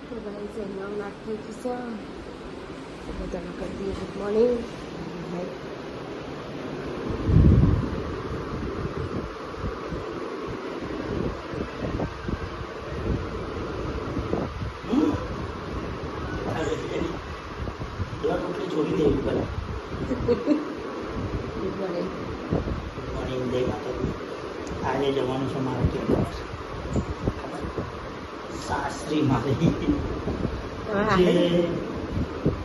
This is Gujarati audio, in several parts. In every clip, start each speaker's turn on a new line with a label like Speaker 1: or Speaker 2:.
Speaker 1: નાખ થઈ ગયું છે બધાને કરી દઈએ ગુડ મોર્નિંગ.
Speaker 2: છોડી દેવી પડે.
Speaker 1: Good morning.
Speaker 2: મોર્નિંગ જય માતાજી. આજે જવાનું છે મારે ક્યાં ખબર સાસરી મારે જે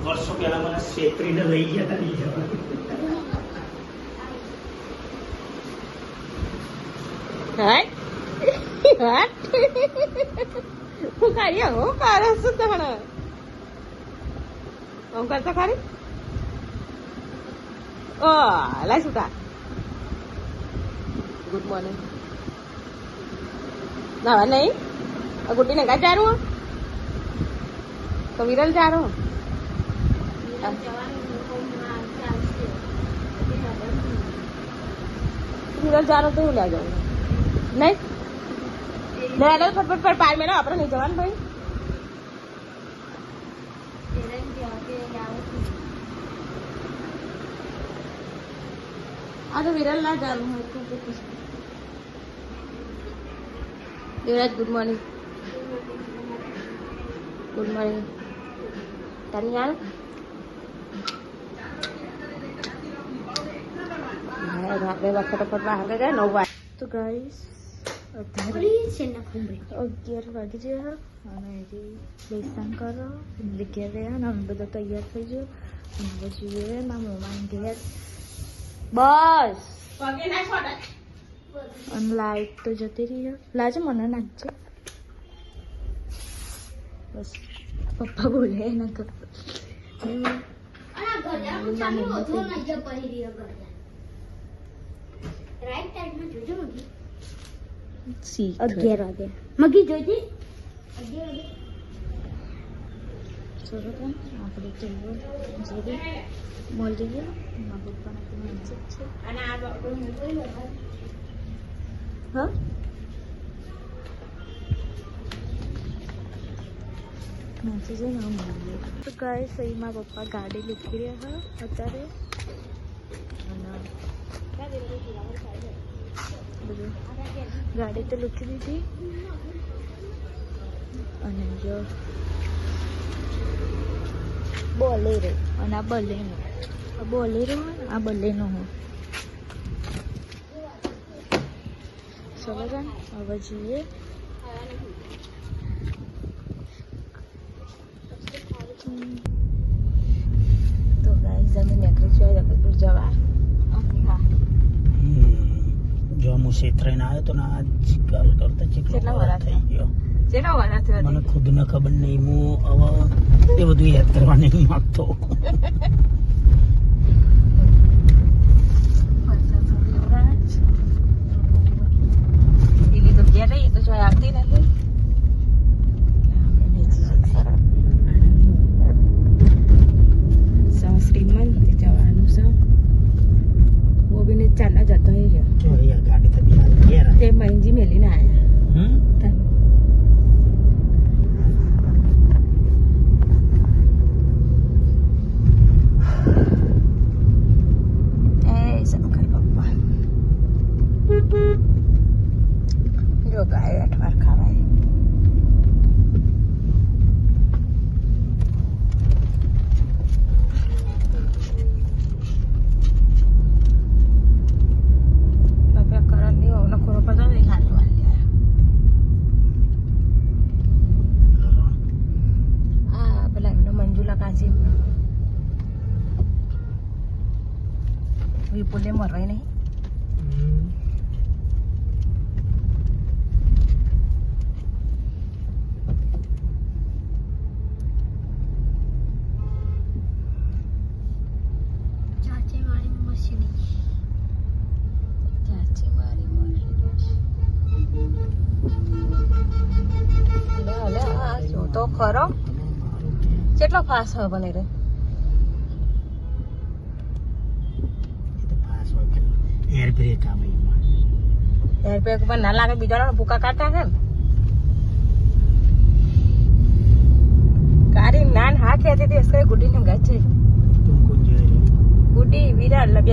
Speaker 2: વર્ષો પહેલા મને છેતરીને લઈ ગયા હતા નહીં જવાનું.
Speaker 1: હું કાર્ય હું કરે શું તને હું કરતો ખરી ઓ લાય સુતા. Good morning. નાવા નહીં ગુड्डी ने कहा जा रहा हूँ तो विरल जा रहा हूँ. विरल जा रहा हूँ तो ले जाऊंगा नहीं ले आ फटफट पर पार में ना अपना नहीं जवान भाई तो विरल ना जा रहा हूँ. Devraj good morning. Good morning. Tania फटाफट बाहर गए 9 वागे. तो गाइस અત્યારે 11 વાગી ગયા અને હજી બેસન કરો જગ્યા રહ્યા ને અમે બધા તૈયાર થઈ ગયો અને હવે જોઈએ ના મોમાં ઘેર બસ અને લાઈટ તો જતી રહી લાજે મને નાખજે બસ પપ્પા બોલે એના સી 11 વાગે મગી જોઈતી 11 વાગે આપણે જઈએ મોલ જઈએ મારા પપ્પાને મેસેજ છે અને આ હા મેસેજ ના મળ્યો. તો ગાઈસ અહીં મારા પપ્પા ગાડી લીધી રહ્યા અત્યારે બધું ગાડી તો લૂકી દીધી અને જો બોલેરો અને આ બલેનો આ બલેનો હું સમજ હવે જોઈએ તો ગાઈસ અમે નીકળી છીએ જબલપુર જવા.
Speaker 2: જો હું છેતરાઈને આવ્યો તો ને આજ કાલ કરતા કેટલા વાર થઈ ગયો.
Speaker 1: કેટલા વાર થયો
Speaker 2: મને ખુદ ને ખબર નહીં. હું હવે એ બધું યાદ કરવા નહીં માંગતો.
Speaker 1: દિલ્હી તો ગયા રહી તો જો આવતી નથી શ્રીમંત જવાનું છે वो भी नहीं चलना जाता है
Speaker 2: क्यों यार गाड़ी तभी आ गई यार
Speaker 1: ते महंगी मेली ना आया ऐसा कर पापा जो गाय अठवार खावा है विपुल मर रही नहीं चाची मारी मशीनी तो खरो કેટલો ફાસ હોય બને રે
Speaker 2: એર બ્રેક આવે
Speaker 1: એર બ્રેક પર ના લાગે બીજાનો ભૂકા કાઢતા છે ને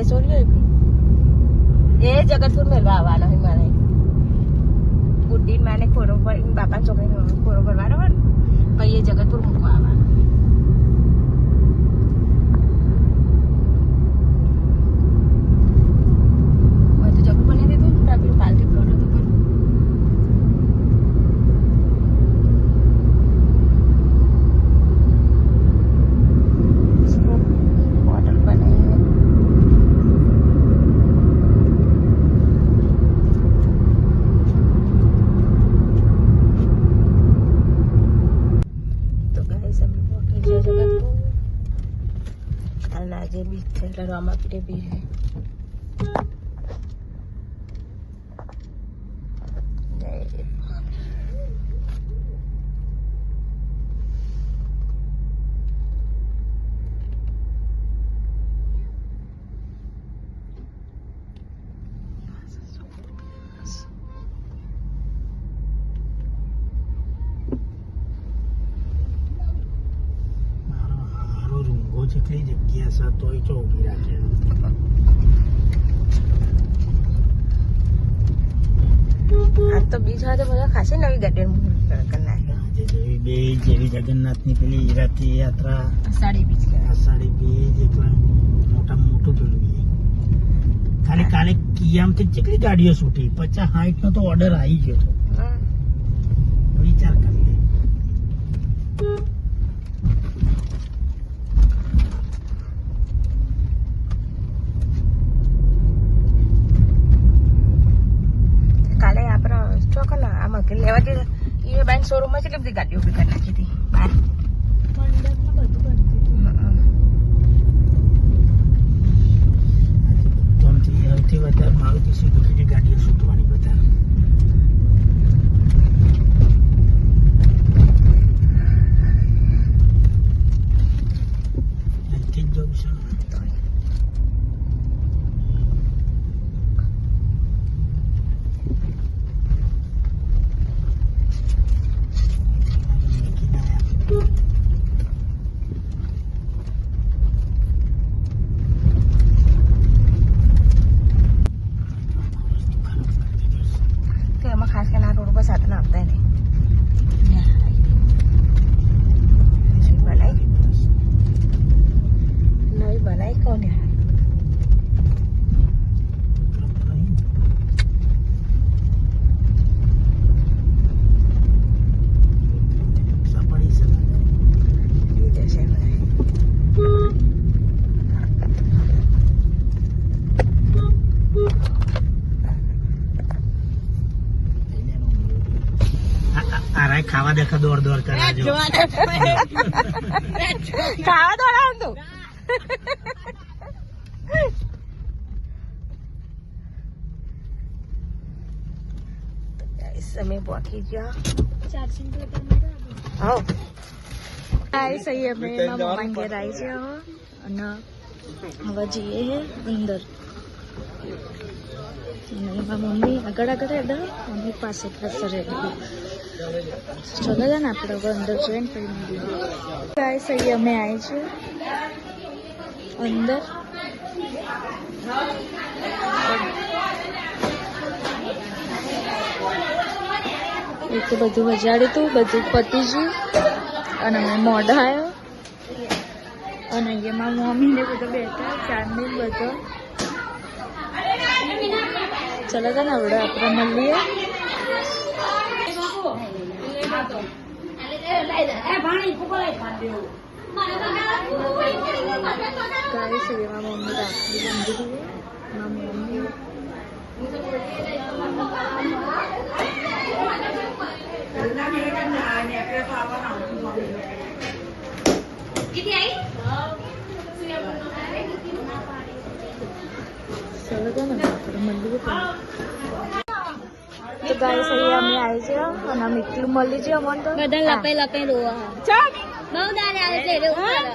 Speaker 1: સોરી એ જગતપુર મેળવા આવવાનો હોય મારે ગુડ્ડી માને ખોરો પર બાપા છોકરી ખોરો ભરવાનો હોય ને પછી એ જગતપુર મૂકવા આવવાનો આજે બીચ છે એટલે રામાપીઠે બી છે
Speaker 2: જેટલી જગ્યા છે તોય ચોકી રાખે
Speaker 1: આજ તો બીચ સાથે બધા ખાસી નવી ગાર્ડન કરી નાખે
Speaker 2: આજે બે જેવી જગન્નાથની પેલી રથયાત્રા
Speaker 1: અષાઢી બીચ
Speaker 2: અષાઢી બીજ એકલા મોટું પેલું ખાલી કાલે કિયામથી જેટલી ગાડીઓ છૂટી 50-60 નો તો ઓર્ડર આવી ગયો હતો વિચાર કરી લે
Speaker 1: કાલે આપણે ચોકન આમાં કે લેવા દે એ બાઈન શોરૂમ માં કેટલી બધી ગાડીઓ ઉભી કરી નાખી હતી બહાર
Speaker 2: સૌથી વધારે મારુતિ સુઝુકીની ગાડીઓ છૂટવાની વધારે અહીંથી જ જવું છે
Speaker 1: ખાસ કરીને આ રોડ પર સાધન આપતા નહીં નવી બનાવી કોને ખાવા દેખા દોડ કરવા જો ખાવા દોડાવ તું અમે પહોંચી ગયા સહી અમે મમ્મા ઘેર આવી છે અને હવે જઈએ છે અંદર મમ્મી આગળ મમ્મી પાસે સરે ચલો ને આપણે હવે અંદર જોઈને પછી ગાઈસ અહીં અમે આવી છીએ અંદર એ તો બધું વજાડ્યું હતું બધું પતી ગયું અને અમે મોઢા આવ્યો અને અહીંયા મારા મમ્મીને બધા બેઠા ચાંદની બધા ચલો ને હવે આપણે મળીએ ગાઈસ એમાં મમ્મી રાખડી બાંધી દીધી મમ્મી ચલો તો ને આપણે મળીએ તો ગાઈસ અહીંયા અમે આવી છે અને અમે એટલું મળી છે અમને તો બધા લપે રોવા ચાલ બહુ દાડે આવે છે રે ઉપર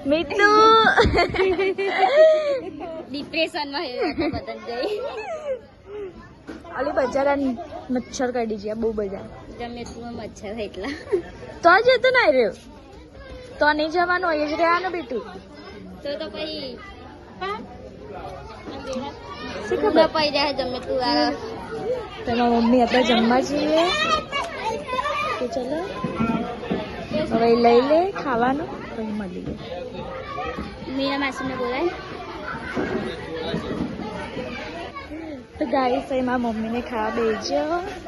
Speaker 1: મિતુ ડિપ્રેશન માં બદલ ગઈ અલી બજારા મચ્છર કાઢી છે બહુ બધા જમેતુમાં મચ્છર એટલા તો જતો ના રહ્યો તો નહીં જવાનું હોય જ રહેવાનું બેટું તો પછી શું ખબર પડી જાય જમેતું વાળા તેમાં મમ્મી આપણે જમવા જઈએ તો ચલો હવે લઈ લે ખાવાનું પછી મળીએ મીરા માસીને બોલાય તો ગાઈસ એમાં મમ્મીને ખાવા બેસજો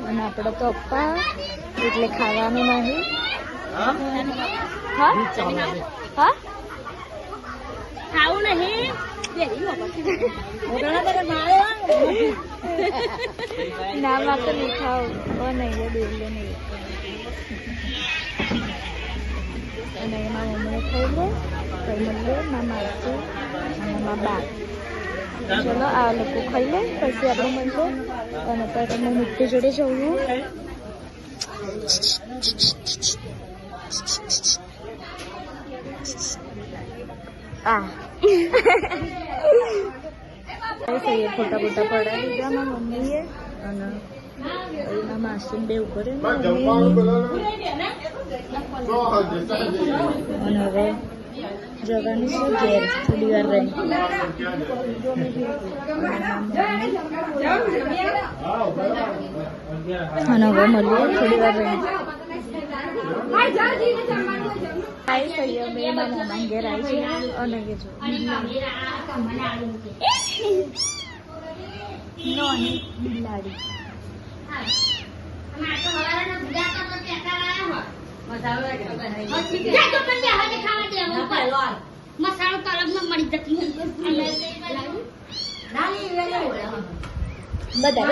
Speaker 1: અને આપણે તો પપ્પા એટલે ખાવાનું નહીં હા હા ખાવું નહીં ના માં તો નહીં ખાવું નહીં દેવલે નહીં અને એમાં મમ્મીને ખાઈ લે પછી મળીએ મારા માસી અને મારા બા ચલો આ લોકો ખાઈ લે પછી આપણે મળીએ અને અત્યારે તમને મીઠું જોડે જવું ફોટા ફોટા પડાવી દીધા મારા મમ્મીએ અને એના માસી બે ઉપર અને હવે જવાનું છે ઘેર થોડી વાર રહી અને હવે મળીએ થોડી વાર રહી आई सही है मैं मामा मांगे राई जी और नहीं जो नो नहीं बिलाड़ी मसाला तलब में मरी जाती है बता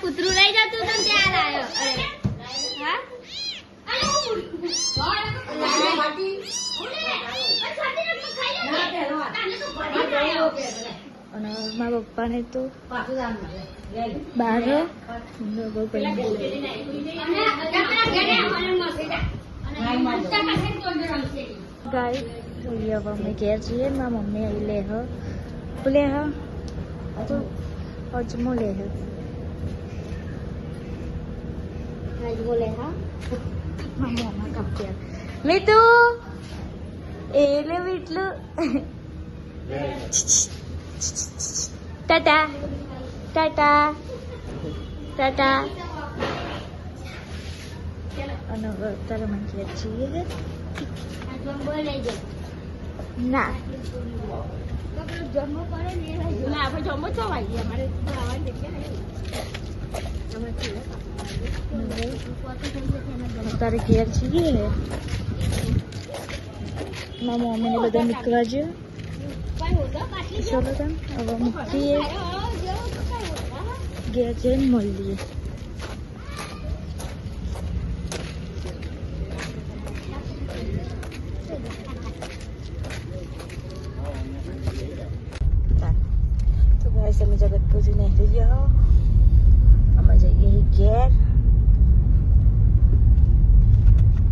Speaker 1: કૂતરું લઈ જતું તો ત્યાં આવ્યો અને મારા પપ્પાને તો બાર ગાય હવે અમે ઘેર જઈએ મારા મમ્મી અહીં લે બોલે હા તો અજમો લે બોલે હા મામા કાપ્યા મીતુ એટલે મીટલું ટાટા ટાટા ટાટા અને હવે અત્યારે અમે ઘેર જઈએ ના જમવો પડે ને આપણે જમવો છો ભાઈ અમારે અત્યારે ઘેર છીએ મારા મમ્મીને બધા મૂકવા જોઈએ ચલો તમે હવે મૂકીએ ઘેર જઈને મળીએ અમે જગતપુરજી નહીં જાઓ અમે જઈએ ઘેર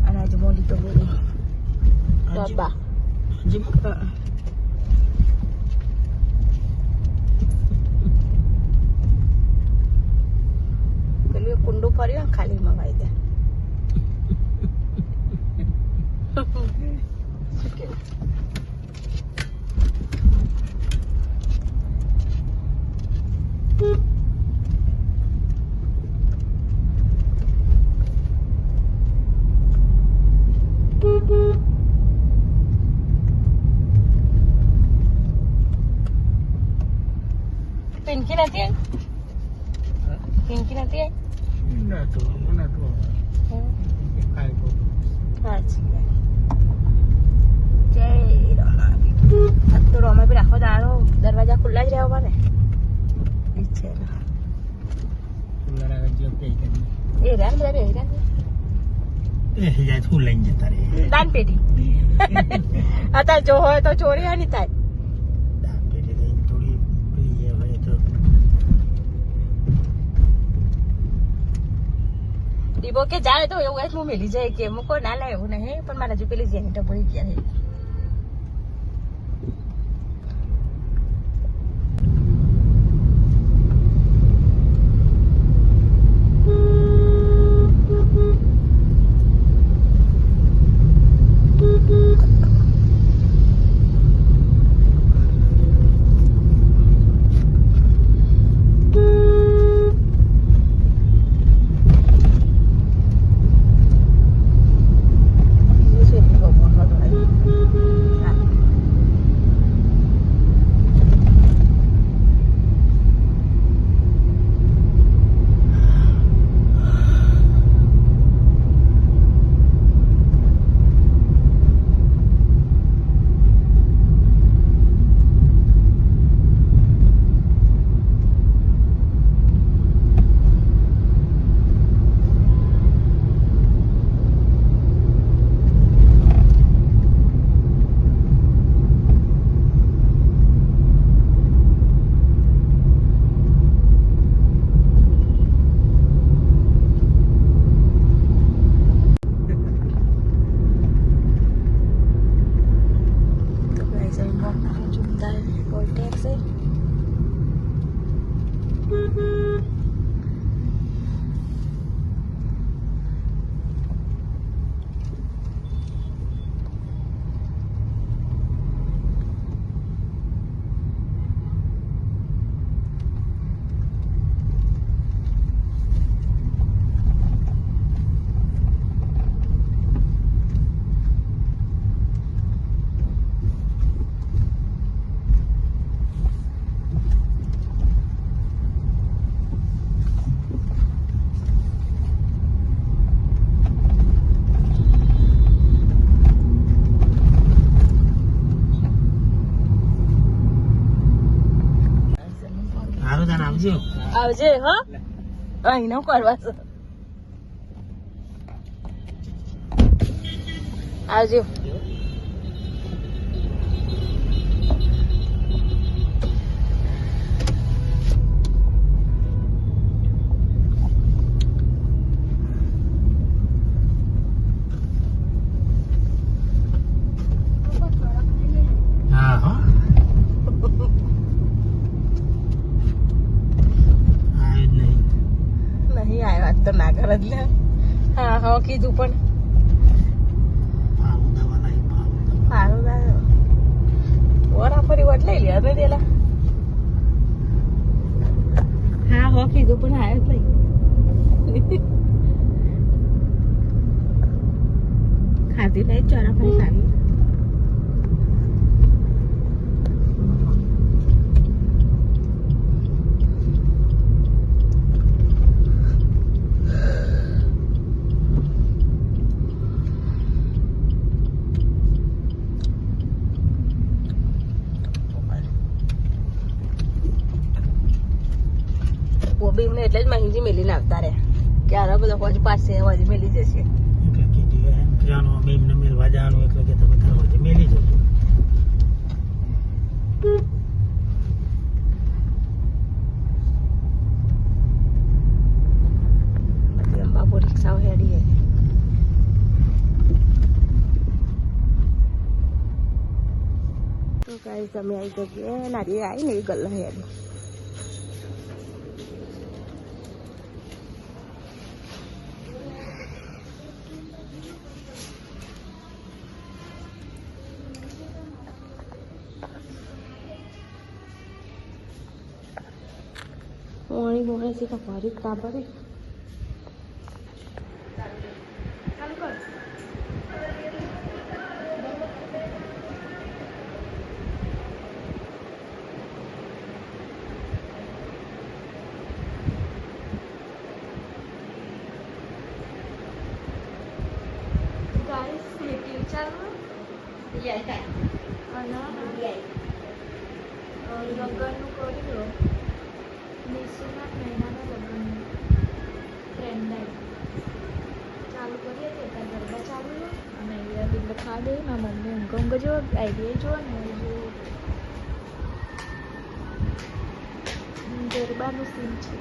Speaker 1: અને આજે મોલી તો બોલી બાબા પેલું કુંડું ફર્યું ખાલી મંગાવી દે Pinky nanti ya? Pinky nanti ya?
Speaker 2: ના તો ખાય તો
Speaker 1: અચ્છા જય રામા આ તો રોમે બી રાખો દાડો દરવાજા ખુલ્લા જ રહેવા ને બિચારા
Speaker 2: ખુલ્લા રાખે જે પે કરી
Speaker 1: એ રાન બધા બે રાન
Speaker 2: એ જાય ફૂલ લઈને જતા રે
Speaker 1: દાન પેટી અત્યારે જો હોય તો ચોરી નહીં થાય
Speaker 2: દાન પેટી લઈને થોડી પ્રિય હોય તો
Speaker 1: ઈબો કે જાય તો એવું જ હું મેલી જાય કે મૂકો ના લાય એવું નહીં પણ મારા હજુ પેલી જેનિટા પડી ગયા છે આવજે હા અહીં ન કરવા છે આવજો તો ના કર જ લે હા હા કીધું પણ સારું ઓરા ફરી વટ લઈ લે અમે પેલા હા હો કીધું પણ આવ્યો જ લઈ ખાધી લઈ ચોરા ફરી ખાવી બોબીને એટલે જ મહિંજી મેલીને આવતા રે કે આરો બધો પછી પાસે અવાજ મેલી જશે
Speaker 2: એમને મેલવા જવાનું એટલે કે તમે દરવાજે મેલી જજો
Speaker 1: બાપુ રિક્ષાઓ હેડી તો કાંઈ તમે આવી જગ્યાએ નારી આવી ને એ ગલ્લા હેડી પાણી બોણે છે ભરી કાપડે લગ્નનું કરી લો નિશુના મહિનાના લગ્નનું ટ્રેન્ડ ચાલુ કરીએ તો ત્યાં ગરબા ચાલુ હોય અને અહીંયા બિલ ખા દે મારા મમ્મી ઊંઘ જો આઈડિયા જો ને જો ગરબાનું સીન છે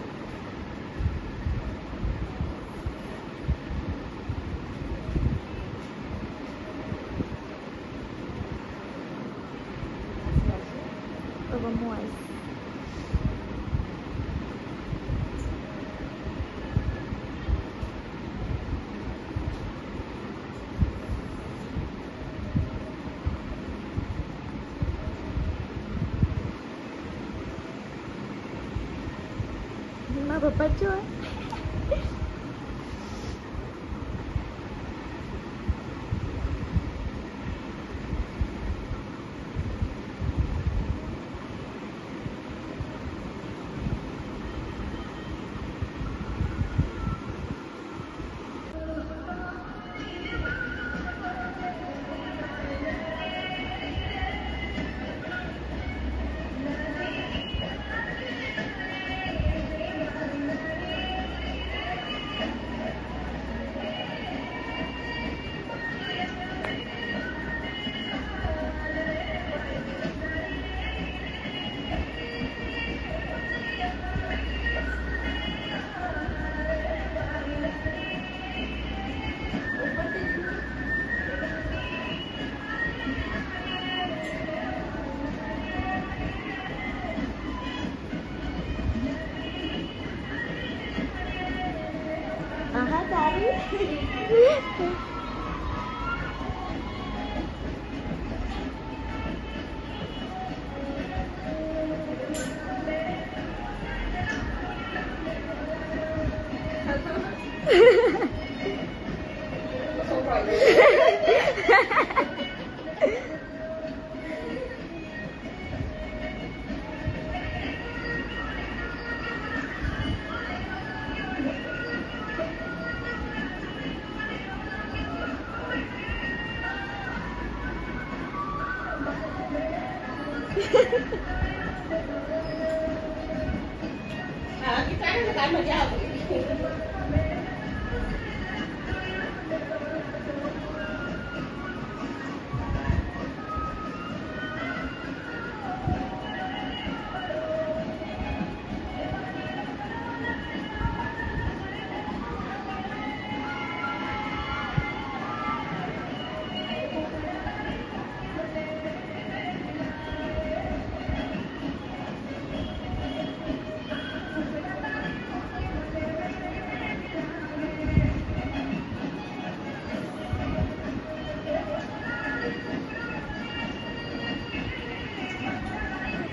Speaker 1: નાઈસ. મારા પપ્પા જો આહા તારી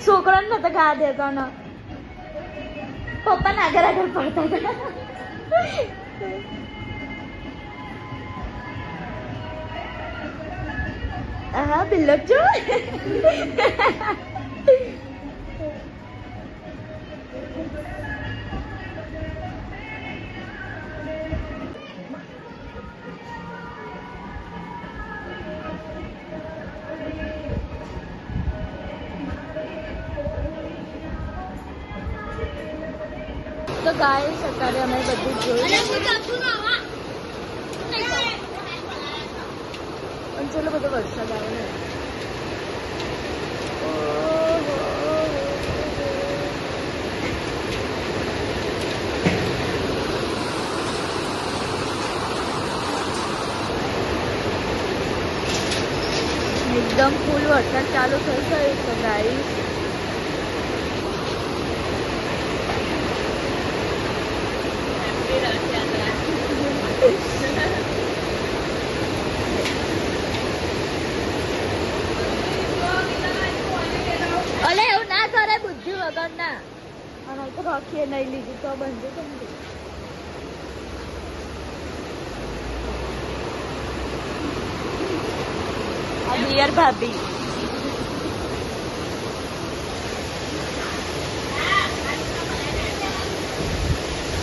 Speaker 1: છોકરાને નતા ગા દેતો ને પપ્પા ના આગળ આગળ પડતા હતા. હા બિલ્લો જો તો ગાઈસ અત્યારે અમે બધું જોયું પણ ચલો બધો વરસાદ આવે ને એકદમ ફૂલ વરસાદ ચાલુ થઈ ગયો છે ગાઈસ. અલે એવું ના કરે બુદ્ધિ વગર ના. અને તો રાખીએ નહીં લીધી તો બંધ સમજે. આ બિયર ભાભી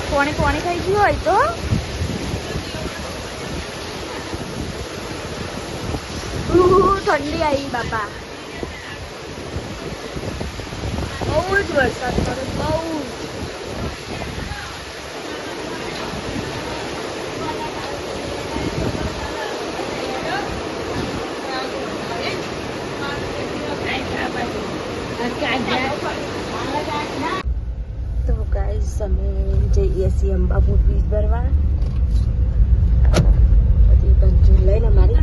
Speaker 1: કોણે કોણે ખાઈ ગયું હોય તો ઠંડી આવી બાપા. બહુ જ વરસાદ પડે બહુ જ. તો ગાઈસ અમે જઈએ છીએ અંબાપુર બીચ ભરવા. બધી બંજુ લઈને મારી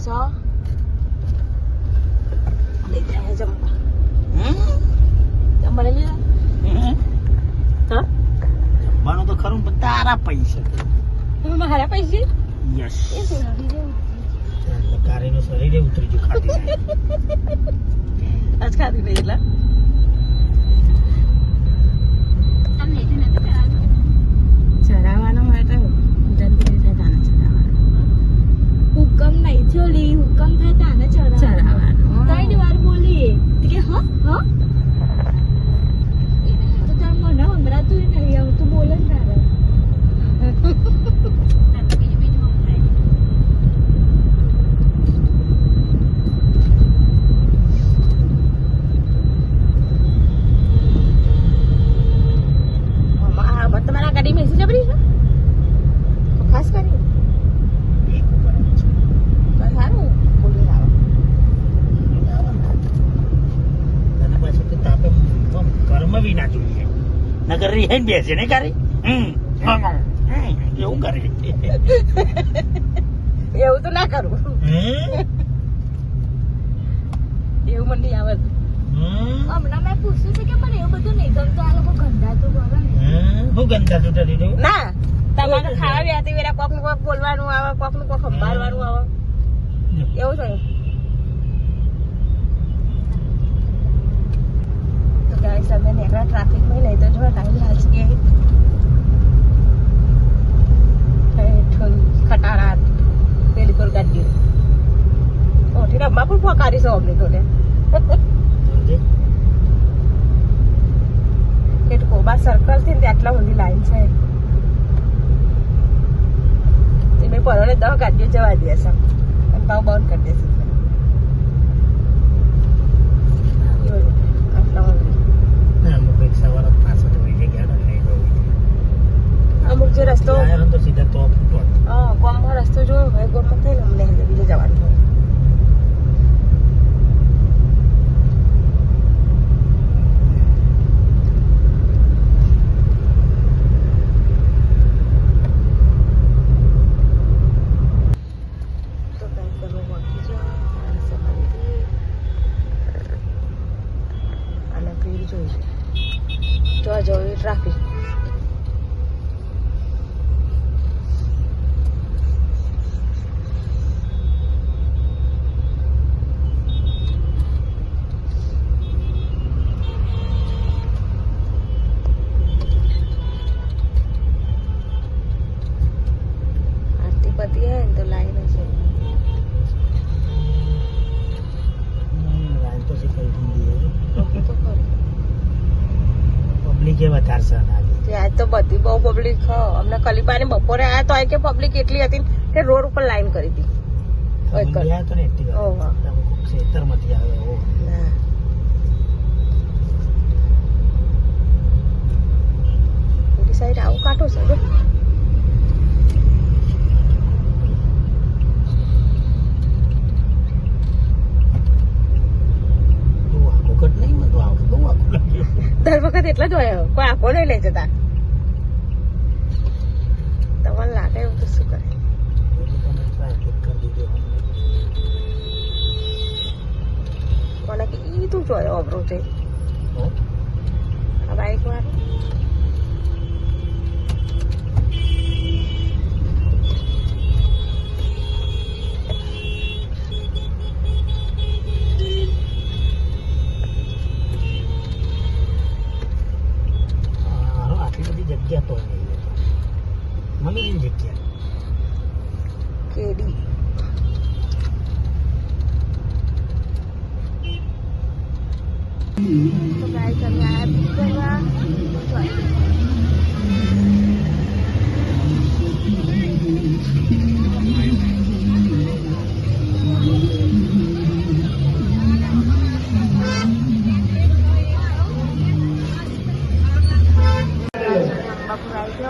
Speaker 1: સો લઈ જાય જમવા જમવા લઈ લીધા હા
Speaker 2: જમવાનું તો ખરું પણ તારા પૈસા
Speaker 1: મારા પૈસે
Speaker 2: યસ કારીનું શરીરે ઉતરી ગયું ખાધી
Speaker 1: આજ ખાધી નહીં એટલે ચરાવવાનો હોય તો જલ્દી થાય હુકમ નહીં થયો લી હુકમ થાય તાને ચરાવવાનો ત્રણ વાર બોલી કે હ તો તાર મને હમણાં તું નહીં આવતું બોલે ને તારે તમારા ગાડી મેસી જબરી છે ખાસ કરી સારું બોલી આવો
Speaker 2: અને પાછું તો તાપે કર્મ બી ના જોઈએ નગર રહી બેસે ને કારી એવું કરે
Speaker 1: એવું તો ના કરું એવું મને નહીં આવડતું હમણાં મેં પૂછ્યું છે કે મને એવું બધું નહીં ગમતું આ લોકો ગંદા તો કરે ને
Speaker 2: હું ગંદા તો ડરી દઉં
Speaker 1: ના તમારે ખાવા વ્યાતી વેરા કોક નું કોક બોલવાનું આવે કોક નું કોક સંભાળવાનું આવે એવું થયું તો ગાઈસ અમે નીકળ્યા ટ્રાફિકમાં નહીં તો જો ટાઈમ લાગી ખટારા પેલી પર ગાડી ઓઠી રમવા પણ ફોકારી છે અમને તો ને કોબા સર્કલ થી ને આટલા બધી લાઈન છે તે મેં પરોને 10 ગાડીઓ જવા દે છે અને ભાવ બંધ કરી દેશે આટલા
Speaker 2: અમુક રિક્ષાવાળા પાછળ હોય છે ગાડી લઈ જવું
Speaker 1: અમુક જે રસ્તો
Speaker 2: તો સીધા તો
Speaker 1: ગામમાં રસ્તો જોયો હોય ગામમાં થઈને અમને બીજે જવાનું હોય જો ટ્રાફિક આરતી પતિ હે ને તો લાઈન હશે
Speaker 2: લાઈન તો છે કઈ દીધી
Speaker 1: તો ખરું
Speaker 2: પબ્લિક એ વધારે છે
Speaker 1: આજ તો બધી બહુ પબ્લિક અમને કલીબાની બપોરે આયા તો આ કે પબ્લિક એટલી હતી કે રોડ ઉપર લાઈન કરી હતી
Speaker 2: તો ને ખેતરમાંથી આવે
Speaker 1: પેલી સાઈડ આવું કાઢો છે જો દર વખત એટલા જ હોય કોઈ આંખો નહીં લઈ જતા તમને લાગે એવું તો શું કરે કોને કે ઈ તું જોયો અબરો છે આ બાઈક વાળું
Speaker 2: જગ્યા તો મને એની જગ્યા
Speaker 1: કેડી તો ગાઈસ અમે આયા બુક કરવા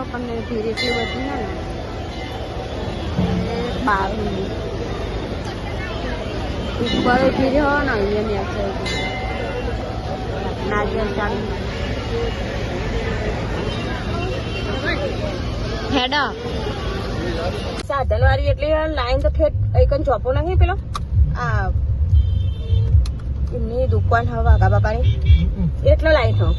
Speaker 1: પણ ભીડ એટલી બધી ને 12 મિનિટ ઉપર ભીડ હોય ને અહીંયા નારિયેલ ચાલુ હેડા સાધન વાળી એટલે લાઈન તો ઠેઠ એક ચોપો નહીં પેલો આ એમની દુકાન હવે વાઘા બાપાની એટલે લાઈન હો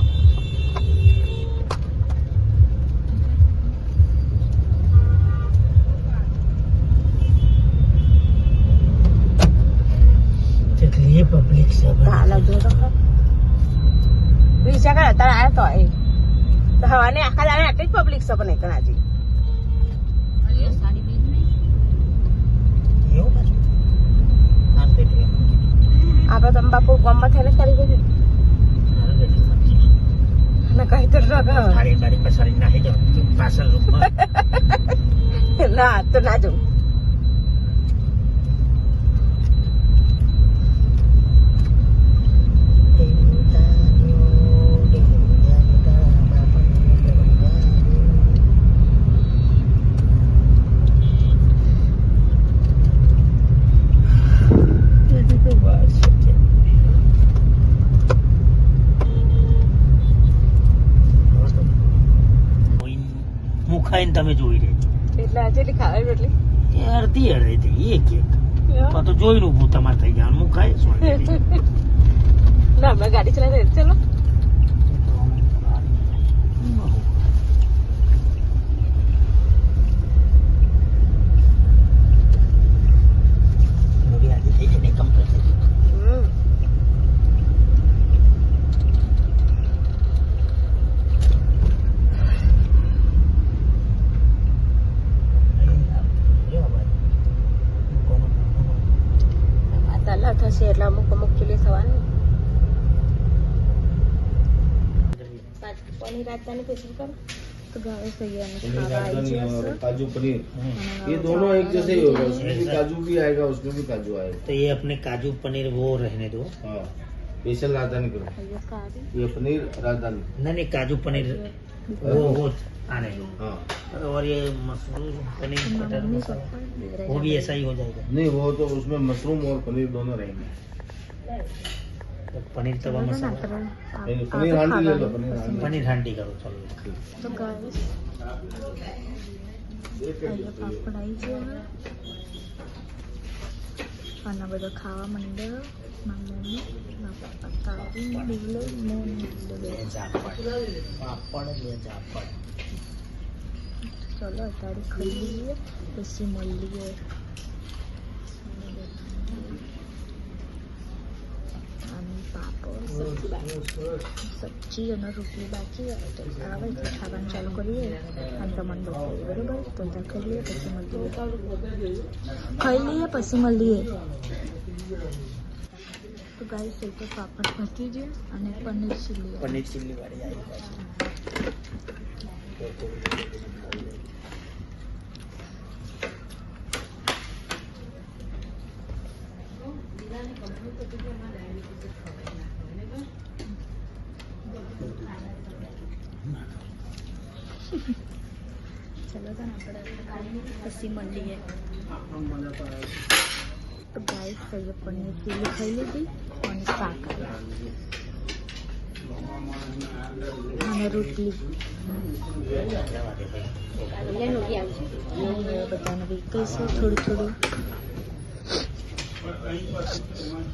Speaker 2: પબ્લિક છે
Speaker 1: વિચાર કર અત્યારે આવ્યો તો હવાને આખા દાડે આટલી જ પબ્લિક છે પણ એક હજી આપડે તંબાકુ કોમમાં થઈને કરી દીધું કઈ તો ના તો ના જવું
Speaker 2: તમે જોઈ રહી
Speaker 1: એટલે આજે ખાવી એટલી
Speaker 2: અડધી અડધી એક તો જોઈ નું હું તમારે થઈ ગયા હું ખાઈશ
Speaker 1: ના આપણે ગાડી ચલાવી ચલો થશે એટલે અમુક ચૂલી થવાની પનીર રાજધાની પસંદ કરો तो गाइस
Speaker 3: काजू पनीर ये दोनों एक जैसे ही होगा उसमें भी काजू भी आएगा उसमें भी काजू आएगा
Speaker 2: तो ये अपने काजू पनीर वो रहने दो
Speaker 3: हाँ स्पेशल राजधानी करो ये पनीर राजधानी
Speaker 2: नहीं काजू पनीर वो आने दो
Speaker 3: हाँ
Speaker 2: और ये मशरूम पनीर बटर मसाला वो भी ऐसा ही हो जाएगा
Speaker 3: नहीं वो तो उसमें मशरूम और पनीर दोनों रहेंगे
Speaker 2: तो पनीर तवा मसाला
Speaker 3: पनीर हांडी ले लो
Speaker 2: पनीर हांडी करो चलो
Speaker 1: तो गाइस પાપડ આવી ગયો આના બધા ખાવા માંડ્યા મમ્મી પાપડ ચલો અત્યારે ખાઈ લઈએ પછી મળીએ સબ્જી અને રોટલી બાકી આવે તો ખાવાનું ચાલુ કરીએ અને તમને બતાવીએ બરાબર તો ત્યાં ખાઈ લઈએ પછી મળીએ તો ગાઈસ એ તો પાપડ પતી ગયો અને પનીર ચીલી
Speaker 2: વાળી આવી
Speaker 1: ચલો તો આપણે પછી મળીએ તો ગાઈસ ખાઈએ પનીર ચીલી ખાઈ લીધી અને શાક અને રોટલી બધાને વેકલ છે થોડું થોડું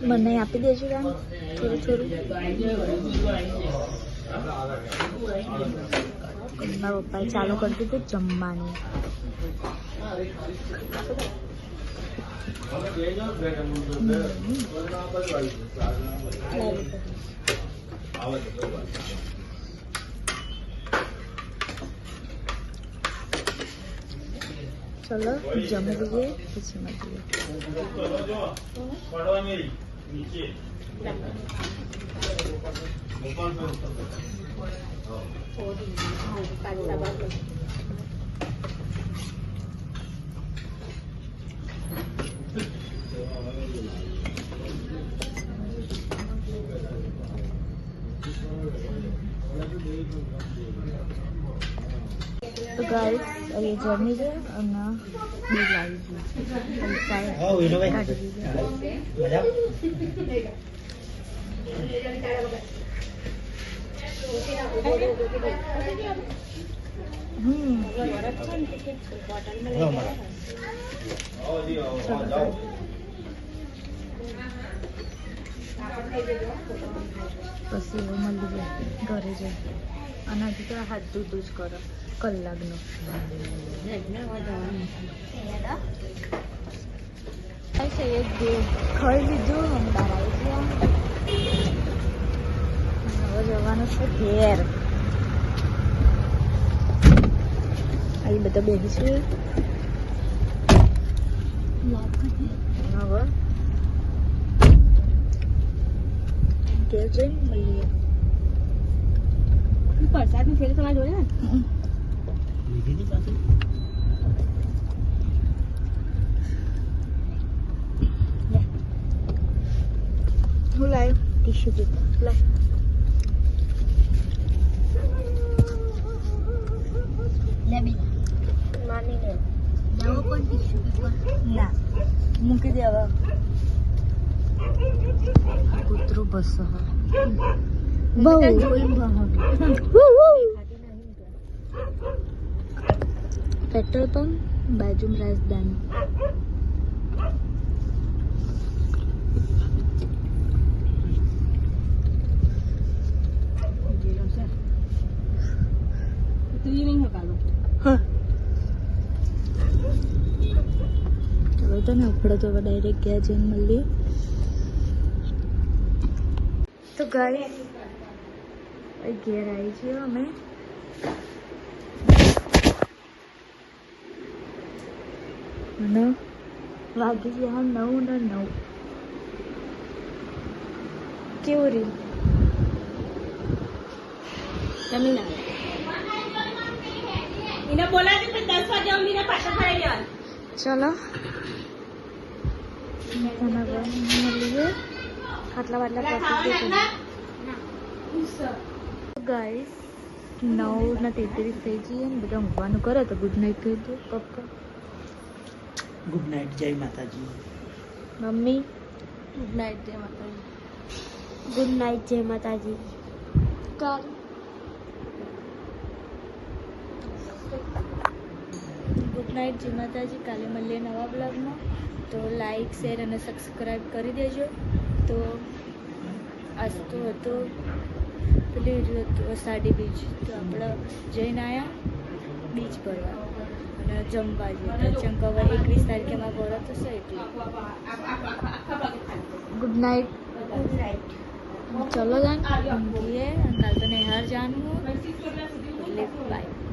Speaker 1: મને આપી દેજો કામ થોડું થોડું મારા પપ્પાએ ચાલુ કરી દીધું જમવાનું ચલો જમી લઈએ પછી મળીએ તો ગાઈસ એ જમી છે અને બિલ આવી ગયું પછી એવું મળી જાય ઘરે જઈ અને હજી તો હાથ દૂધ જ કરો કલાકનો છે એક દિવસ ખાઈ લીધું બહાર આવી ગયા હવે જવાનું છે ઘેર અહીં બધા બેસી છે હવે ઘેર જઈને મળીએ પ્રસાદની થેલી તમારે જોડે ને
Speaker 2: લીધી હતી પાછી
Speaker 1: હું લાવ્યો ટીશ્યુ પેપર લાવ લે બી માની લે લાવો પણ ટીશ્યુ પેપર ના મૂકી દે હવે કૂતરું બસ બહુ પેટ્રોલ પંપ બાજુમાં રાજધાની ચલો તો ને આપણે તો ડાયરેક્ટ ગયા જઈને મળીએ તો ગાઈસ ઘેર આવી છીએ અમે અને વાગી ગયા 9 ને 9 કેવું રહ્યું તમે ના એને બોલાવી તો 10 વાગે અમીને પાછા ફરી લેવાનું ચલો મળીએ આટલા વાટલા પહોંચી ગાઈસ 9:33 થઈ જઈએ ને બધા ઊંઘવાનું કરે તો ગુડ નાઇટ કહી દો પપ્પા
Speaker 2: ગુડ નાઇટ જય માતાજી
Speaker 1: મમ્મી ગુડ નાઇટ જય માતાજી ગુડ નાઇટ જય માતાજી કાલ ગુડ નાઇટ જય માતાજી કાલે મળીએ નવા બ્લોગમાં તો લાઈક શેર અને સબસ્ક્રાઈબ કરી દેજો તો આજ તો હતો પેલી અષાઢી બીજ તો આપણે જઈને આવ્યા બીચ ભરવા અને જમવા જઈએ ચંકવા 21 તારીખે મારા ઘોડા થશે એટલે ગુડ નાઇટ ચલો જાન ઊંઘીએ કાલ તો નિહાર જવાનું એટલે બાય